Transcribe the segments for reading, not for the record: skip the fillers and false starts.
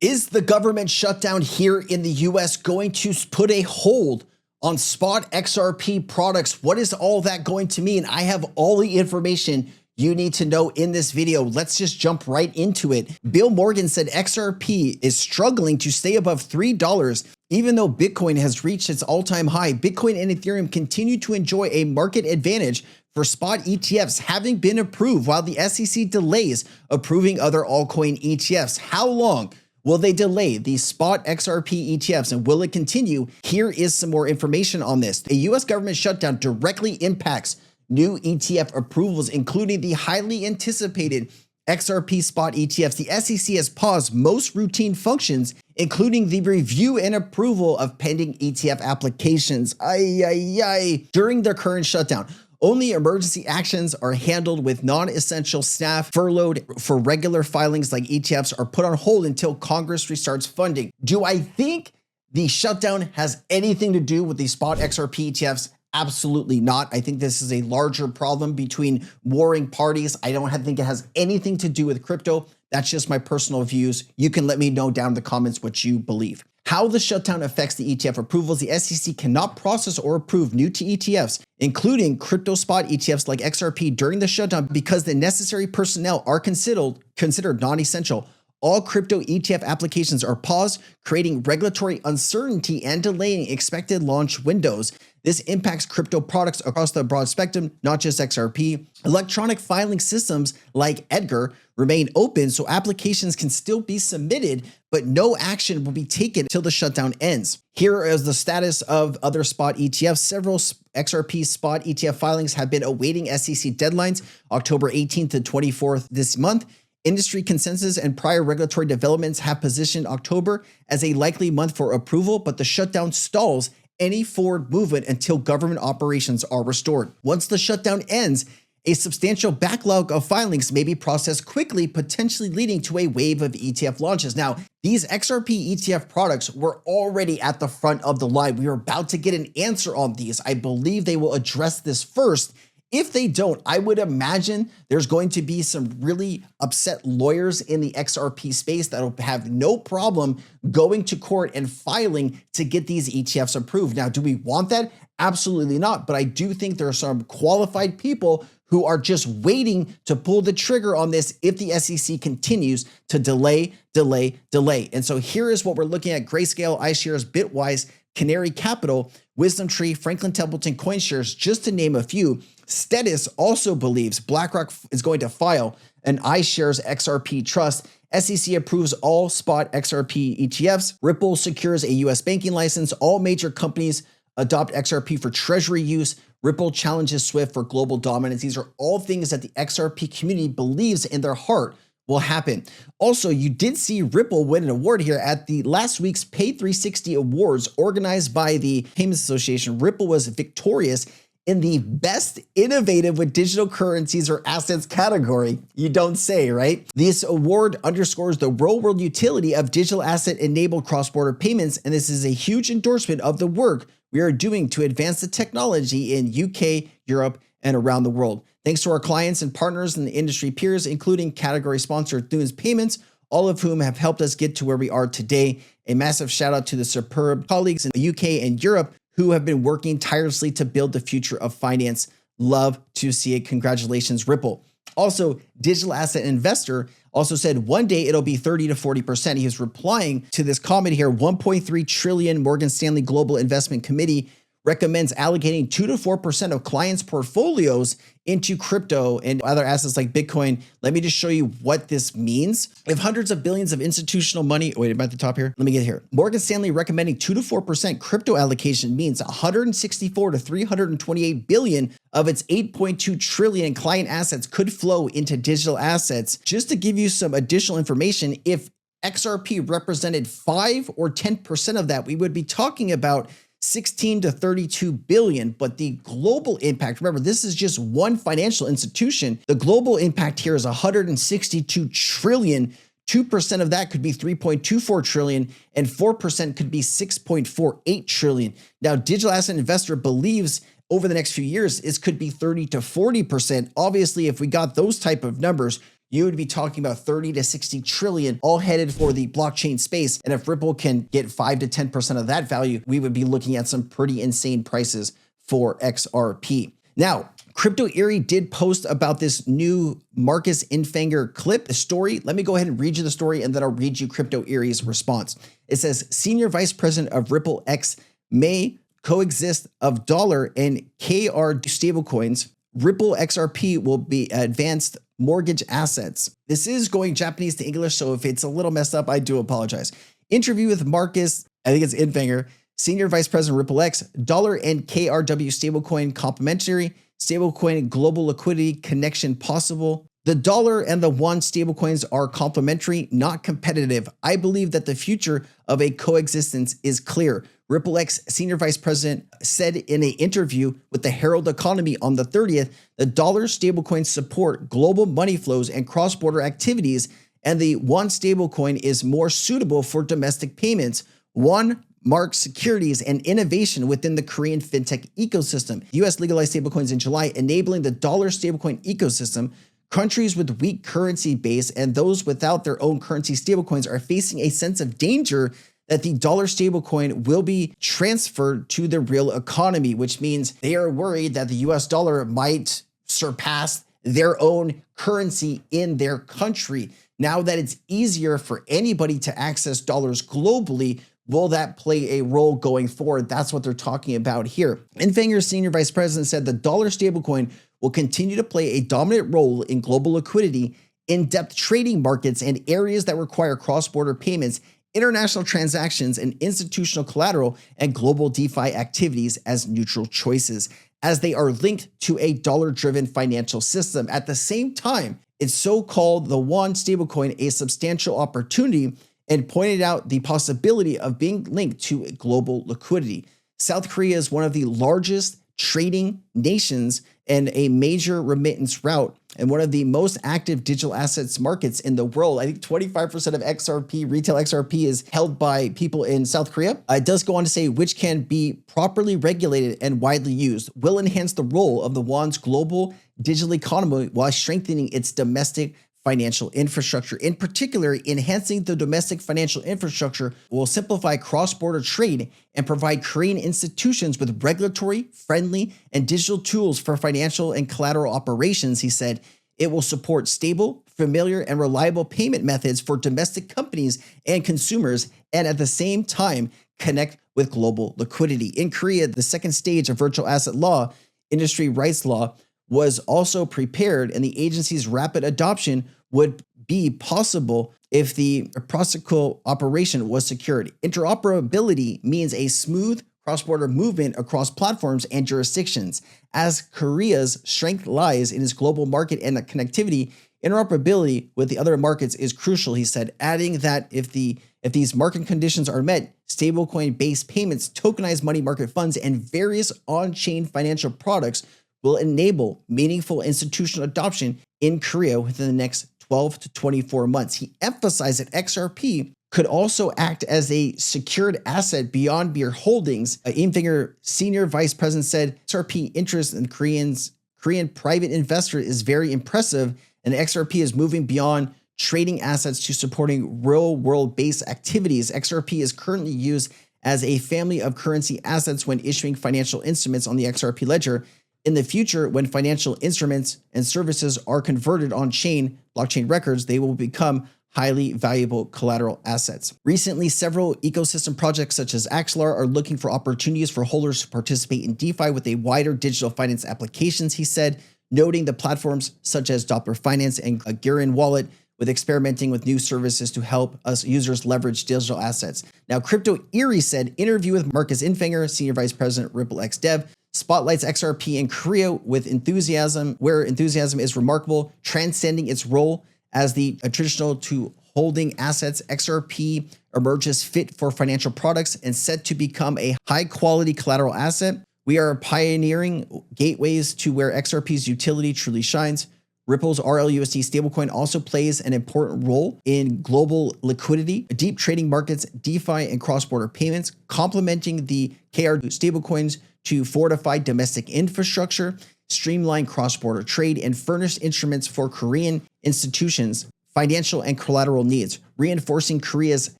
Is the government shutdown here in the US going to put a hold on spot XRP products? What is all that going to mean? I have all the information you need to know in this video. Let's just jump right into it. Bill Morgan said XRP is struggling to stay above $3, even though Bitcoin has reached its all-time high. Bitcoin and Ethereum continue to enjoy a market advantage for spot ETFs having been approved, while the SEC delays approving other altcoin ETFs. How long will they delay these spot XRP ETFs, and will it continue? Here is some more information on this. A US government shutdown directly impacts new ETF approvals, including the highly anticipated XRP spot ETFs. The SEC has paused most routine functions, including the review and approval of pending ETF applications. During the current shutdown, only emergency actions are handled, with non-essential staff furloughed. For regular filings like ETFs are put on hold until Congress restarts funding. Do I think the shutdown has anything to do with the spot XRP ETFs? Absolutely not. I think this is a larger problem between warring parties. I don't think it has anything to do with crypto. That's just my personal views. You can let me know down in the comments what you believe. How the shutdown affects the ETF approvals: the SEC cannot process or approve new ETFs, including crypto spot ETFs like XRP, during the shutdown because the necessary personnel are considered non-essential. All crypto ETF applications are paused, creating regulatory uncertainty and delaying expected launch windows. This impacts crypto products across the broad spectrum, not just XRP. Electronic filing systems like Edgar remain open, so applications can still be submitted, but no action will be taken until the shutdown ends. Here is the status of other spot ETFs. Several XRP spot ETF filings have been awaiting SEC deadlines, October 18th to 24th this month. Industry consensus and prior regulatory developments have positioned October as a likely month for approval, but the shutdown stalls any forward movement until government operations are restored. Once the shutdown ends, a substantial backlog of filings may be processed quickly, potentially leading to a wave of ETF launches. Now, these XRP ETF products were already at the front of the line. We are about to get an answer on these. I believe they will address this first. If they don't, I would imagine there's going to be some really upset lawyers in the XRP space that'll have no problem going to court and filing to get these ETFs approved. Now, do we want that? Absolutely not. But I do think there are some qualified people who are just waiting to pull the trigger on this if the SEC continues to delay. And so here is what we're looking at: Grayscale, iShares, Bitwise, Canary Capital, Wisdom Tree, Franklin Templeton, CoinShares, just to name a few. Stetis also believes BlackRock is going to file an iShares XRP trust. SEC approves all spot XRP ETFs. Ripple secures a US banking license. All major companies adopt XRP for treasury use. Ripple challenges Swift for global dominance. These are all things that the XRP community believes in their heart will happen. Also, you did see Ripple win an award here at the last week's Pay 360 Awards organized by the Payments Association. Ripple was victorious in the best innovative with digital currencies or assets category. You don't say, right? This award underscores the real-world utility of digital asset-enabled cross-border payments, and this is a huge endorsement of the work we are doing to advance the technology in UK, Europe, and around the world. Thanks to our clients and partners and the industry peers, including category sponsor Thunes Payments, all of whom have helped us get to where we are today. A massive shout out to the superb colleagues in the UK and Europe who have been working tirelessly to build the future of finance. Love to see it. Congratulations, Ripple. Also, Digital Asset Investor also said one day it'll be 30 to 40%. He was replying to this comment here: 1.3 trillion Morgan Stanley Global Investment Committee recommends allocating 2 to 4% of clients' portfolios into crypto and other assets like Bitcoin. Let me just show you what this means. If hundreds of billions of institutional money, wait, am I at the top here? Let me get here. Morgan Stanley recommending 2 to 4% crypto allocation means 164 to 328 billion of its 8.2 trillion client assets could flow into digital assets. Just to give you some additional information, if XRP represented 5 or 10% of that, we would be talking about 16 to 32 billion, but the global impact, remember, this is just one financial institution. The global impact here is 162 trillion. 2% of that could be 3.24 trillion, and 4% could be 6.48 trillion. Now, Digital Asset Investor believes over the next few years, it could be 30 to 40%. Obviously, if we got those type of numbers, you would be talking about 30 to 60 trillion all headed for the blockchain space. And if Ripple can get 5 to 10% of that value, we would be looking at some pretty insane prices for XRP. Now, Crypto Eerie did post about this new Marcus Infanger clip, a story. Let me go ahead and read you the story, and then I'll read you Crypto Eerie's response. It says, Senior Vice President of Ripple X may coexist of dollar and KR stablecoins. Ripple XRP will be advanced mortgage assets. This is going Japanese to English, so if it's a little messed up, I do apologize. Interview with Marcus, I think it's Infanger, Senior Vice President Ripple X, dollar and KRW stablecoin complementary, stablecoin global liquidity connection possible. The dollar and the won stablecoins are complementary, not competitive. I believe that the future of a coexistence is clear. Ripple X Senior Vice President said in an interview with the Herald Economy on the 30th, the dollar stablecoins support global money flows and cross-border activities, and the won stablecoin is more suitable for domestic payments. Won marks securities and innovation within the Korean fintech ecosystem. The U.S. legalized stablecoins in July, enabling the dollar stablecoin ecosystem. Countries with weak currency base and those without their own currency stablecoins are facing a sense of danger that the dollar stablecoin will be transferred to the real economy, which means they are worried that the US dollar might surpass their own currency in their country. Now that it's easier for anybody to access dollars globally, will that play a role going forward? That's what they're talking about here. Infanger's Senior Vice President said the dollar stablecoin will continue to play a dominant role in global liquidity, in-depth trading markets, and areas that require cross-border payments, international transactions, and institutional collateral, and global DeFi activities as neutral choices, as they are linked to a dollar-driven financial system. At the same time, it's so-called the won stablecoin a substantial opportunity and pointed out the possibility of being linked to global liquidity. South Korea is one of the largest trading nations and a major remittance route and one of the most active digital assets markets in the world. I think 25% of XRP, retail XRP, is held by people in South Korea. It does go on to say, which can be properly regulated and widely used, will enhance the role of the won's global digital economy while strengthening its domestic financial infrastructure. In particular, enhancing the domestic financial infrastructure will simplify cross-border trade and provide Korean institutions with regulatory, friendly, and digital tools for financial and collateral operations, he said. It will support stable, familiar, and reliable payment methods for domestic companies and consumers, and at the same time, connect with global liquidity. In Korea, the second stage of virtual asset law, industry rights law, was also prepared, and the agency's rapid adoption would be possible if the reciprocal operation was secured. Interoperability means a smooth cross-border movement across platforms and jurisdictions. As Korea's strength lies in its global market and connectivity, interoperability with the other markets is crucial, he said, adding that if these market conditions are met, stablecoin-based payments, tokenized money market funds, and various on-chain financial products will enable meaningful institutional adoption in Korea within the next 12 to 24 months. He emphasized that XRP could also act as a secured asset beyond mere holdings. Infinger Senior Vice President said XRP interest in Korean private investor is very impressive, and XRP is moving beyond trading assets to supporting real-world based activities. XRP is currently used as a family of currency assets when issuing financial instruments on the XRP ledger. In the future, when financial instruments and services are converted on-chain blockchain records, they will become highly valuable collateral assets. Recently, several ecosystem projects such as Axelar are looking for opportunities for holders to participate in DeFi with a wider digital finance applications, he said, noting the platforms such as Doppler Finance and Gurien Wallet with experimenting with new services to help us users leverage digital assets. Now, Crypto Eerie said, interview with Marcus Infanger, Senior Vice President, Ripple X Dev, spotlights XRP in Korea with enthusiasm, where enthusiasm is remarkable, transcending its role as the traditional to holding assets. XRP emerges fit for financial products and set to become a high-quality collateral asset. We are pioneering gateways to where XRP's utility truly shines. Ripple's RLUSD stablecoin also plays an important role in global liquidity, deep trading markets, DeFi, and cross-border payments, complementing the KR stablecoins to fortify domestic infrastructure. streamline cross-border trade, and furnish instruments for Korean institutions' financial and collateral needs, reinforcing Korea's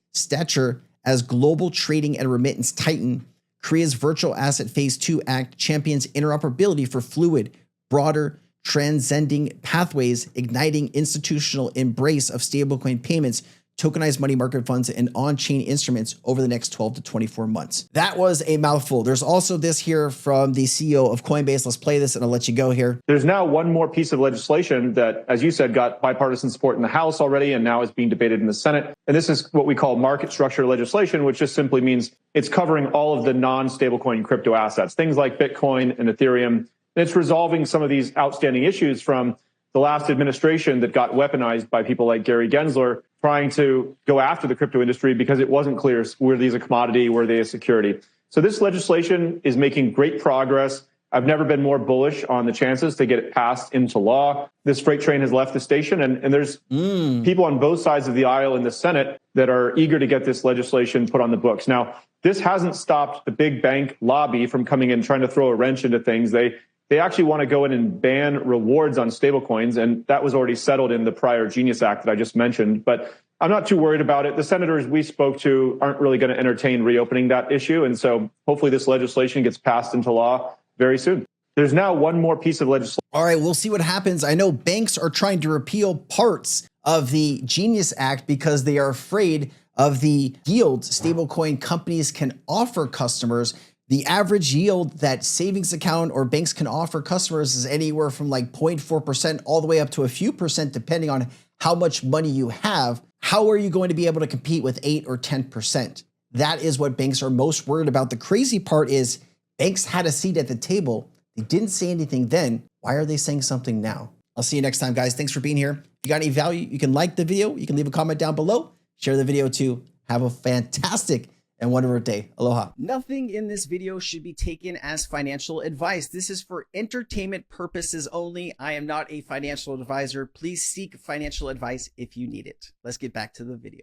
stature as global trading and remittance titan. Korea's Virtual Asset Phase 2 Act champions interoperability for fluid, broader, transcending pathways, igniting institutional embrace of stablecoin payments, tokenized money market funds, and on-chain instruments over the next 12 to 24 months. That was a mouthful. There's also this here from the CEO of Coinbase. Let's play this and I'll let you go here. There's now one more piece of legislation that, as you said, got bipartisan support in the House already and now is being debated in the Senate. And this is what we call market structure legislation, which just simply means it's covering all of the non-stablecoin crypto assets, things like Bitcoin and Ethereum. And it's resolving some of these outstanding issues from the last administration that got weaponized by people like Gary Gensler trying to go after the crypto industry because it wasn't clear, were these a commodity, were they a security? So this legislation is making great progress. I've never been more bullish on the chances to get it passed into law. This freight train has left the station, and there's people on both sides of the aisle in the Senate that are eager to get this legislation put on the books. Now, this hasn't stopped the big bank lobby from coming in trying to throw a wrench into things. They actually want to go in and ban rewards on stablecoins, and that was already settled in the prior Genius Act that I just mentioned. But I'm not too worried about it. The senators we spoke to aren't really going to entertain reopening that issue, and so hopefully this legislation gets passed into law very soon. There's now one more piece of legislation. All right, we'll see what happens. I know banks are trying to repeal parts of the Genius Act because they are afraid of the yields stablecoin companies can offer customers. The average yield that savings account or banks can offer customers is anywhere from like 0.4% all the way up to a few percent, depending on how much money you have. How are you going to be able to compete with 8 or 10%? That is what banks are most worried about. The crazy part is banks had a seat at the table. They didn't say anything then. Why are they saying something now? I'll see you next time, guys. Thanks for being here. If you got any value, you can like the video. You can leave a comment down below. Share the video too. Have a fantastic and wonderful day. Aloha. Nothing in this video should be taken as financial advice. This is for entertainment purposes only. I am not a financial advisor. Please seek financial advice if you need it. Let's get back to the video.